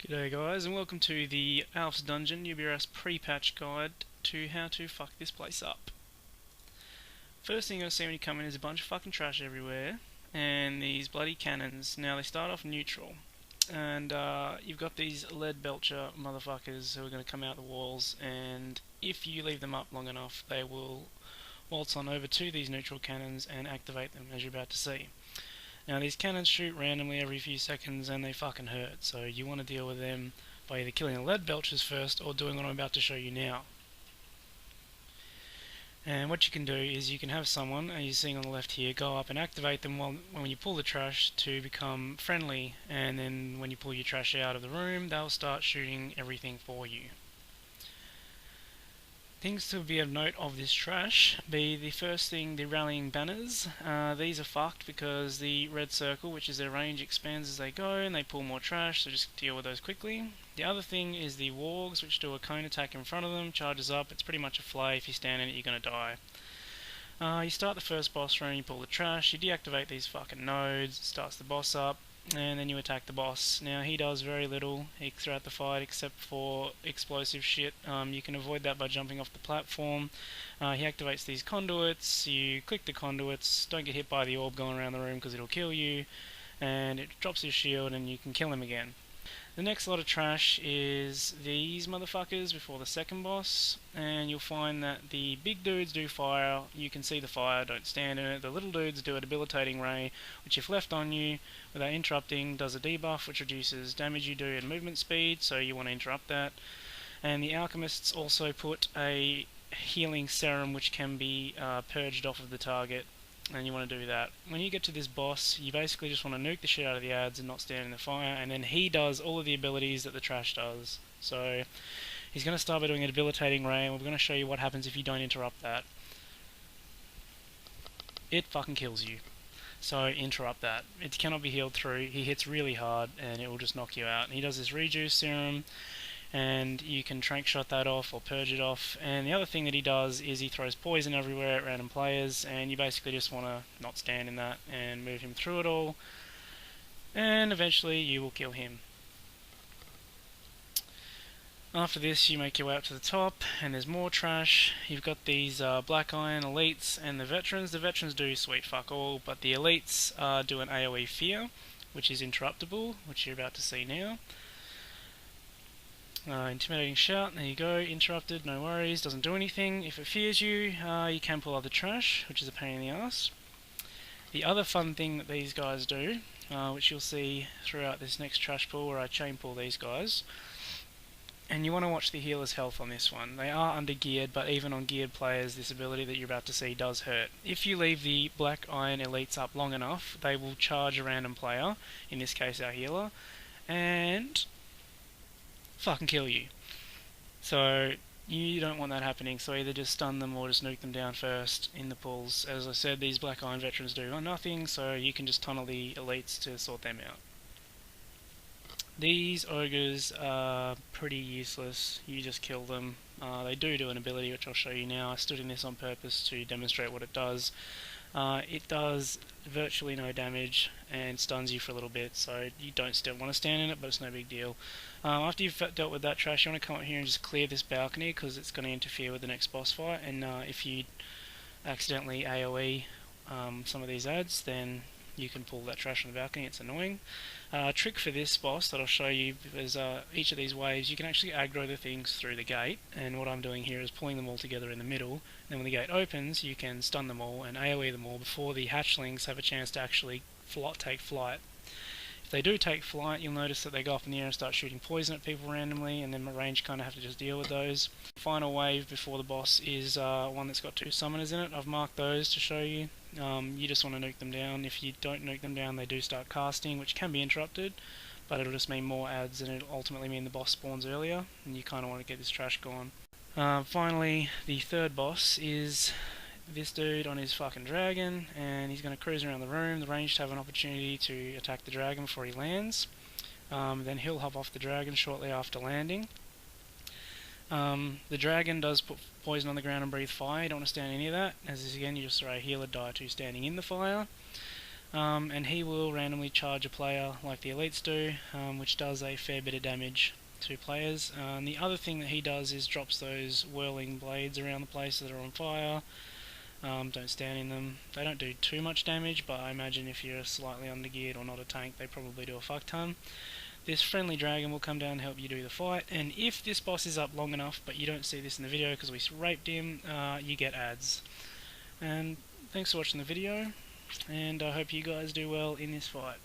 G'day guys, and welcome to the Alfs Dungeon UBRS pre-patch guide to how to fuck this place up. First thing you're going to see when you come in is a bunch of fucking trash everywhere, and these bloody cannons. Now they start off neutral, and you've got these lead belcher motherfuckers who are going to come out the walls, and if you leave them up long enough, they will waltz on over to these neutral cannons and activate them, as you're about to see. Now these cannons shoot randomly every few seconds and they fucking hurt, so you want to deal with them by either killing the lead belchers first or doing what I'm about to show you now. And what you can do is you can have someone, as you're seeing on the left here, go up and activate them when you pull the trash to become friendly, and then when you pull your trash out of the room, they'll start shooting everything for you. Things to be of note of this trash be the first thing, the rallying banners. These are fucked because the red circle, which is their range, expands as they go and they pull more trash, so just deal with those quickly. The other thing is the wargs, which do a cone attack in front of them, charges up, it's pretty much a flay. If you stand in it you're going to die. You start the first boss room, you pull the trash, you deactivate these fucking nodes, it starts the boss up, and then you attack the boss. Now he does very little throughout the fight except for explosive shit. You can avoid that by jumping off the platform. He activates these conduits, you click the conduits, don't get hit by the orb going around the room because it'll kill you, and it drops his shield and you can kill him again. The next lot of trash is these motherfuckers before the second boss, and you'll find that the big dudes do fire, you can see the fire, don't stand in it. The little dudes do a debilitating ray, which if left on you without interrupting does a debuff which reduces damage you do and movement speed, so you want to interrupt that. And the alchemists also put a healing serum which can be purged off of the target, and you want to do that. When you get to this boss, you basically just want to nuke the shit out of the ads and not stand in the fire, and then he does all of the abilities that the trash does. So he's going to start by doing a debilitating ray, and we're going to show you what happens if you don't interrupt that. It fucking kills you. So interrupt that. It cannot be healed through. He hits really hard and it will just knock you out. And he does this rejuice serum, and you can trank shot that off or purge it off. And the other thing that he does is he throws poison everywhere at random players, and you basically just want to not stand in that and move him through it all, and eventually you will kill him. After this you make your way up to the top and there's more trash. You've got these black iron elites and the veterans. The veterans do sweet fuck all, but the elites do an AoE fear, which is interruptible, which you're about to see now. Intimidating shout, there you go, interrupted, no worries, doesn't do anything. If it fears you, you can pull out the trash, which is a pain in the ass. The other fun thing that these guys do, which you'll see throughout this next trash pull where I chain pull these guys, and you want to watch the healer's health on this one. They are under geared, but even on geared players this ability that you're about to see does hurt. If you leave the black iron elites up long enough, they will charge a random player, in this case our healer, and fucking kill you. So you don't want that happening, so either just stun them or just nuke them down first in the pulls. As I said, these black iron veterans do nothing, so you can just tunnel the elites to sort them out. These ogres are pretty useless, you just kill them. They do an ability which I'll show you now. I stood in this on purpose to demonstrate what it does. It does virtually no damage and stuns you for a little bit, so you don't still want to stand in it, but it's no big deal. After you've dealt with that trash, you want to come up here and just clear this balcony because it's going to interfere with the next boss fight, and if you accidentally AoE some of these ads, then you can pull that trash on the balcony. It's annoying. Trick for this boss that I'll show you is each of these waves you can actually aggro the things through the gate, and what I'm doing here is pulling them all together in the middle. Then when the gate opens you can stun them all and AoE them all before the hatchlings have a chance to actually take flight. If they do take flight, you'll notice that they go up in the air and start shooting poison at people randomly, and then my range kind of have to just deal with those. Final wave before the boss is one that's got 2 summoners in it. I've marked those to show you. You just want to nuke them down. If you don't nuke them down, they do start casting, which can be interrupted, but it'll just mean more ads, and it'll ultimately mean the boss spawns earlier, and you kind of want to get this trash gone. Finally, the third boss is this dude on his fucking dragon, and he's going to cruise around the room. The ranged have an opportunity to attack the dragon before he lands. Then he'll hop off the dragon shortly after landing. The dragon does put poison on the ground and breathe fire. You don't want to stand in any of that, as is again you just throw a healer die to standing in the fire. and he will randomly charge a player like the elites do, which does a fair bit of damage to players. And the other thing that he does is drops those whirling blades around the place that are on fire. Don't stand in them. They don't do too much damage, but I imagine if you're slightly undergeared or not a tank, they probably do a fuck ton. This friendly dragon will come down and help you do the fight, and if this boss is up long enough, but you don't see this in the video because we raped him, you get ads. And thanks for watching the video, and I hope you guys do well in this fight.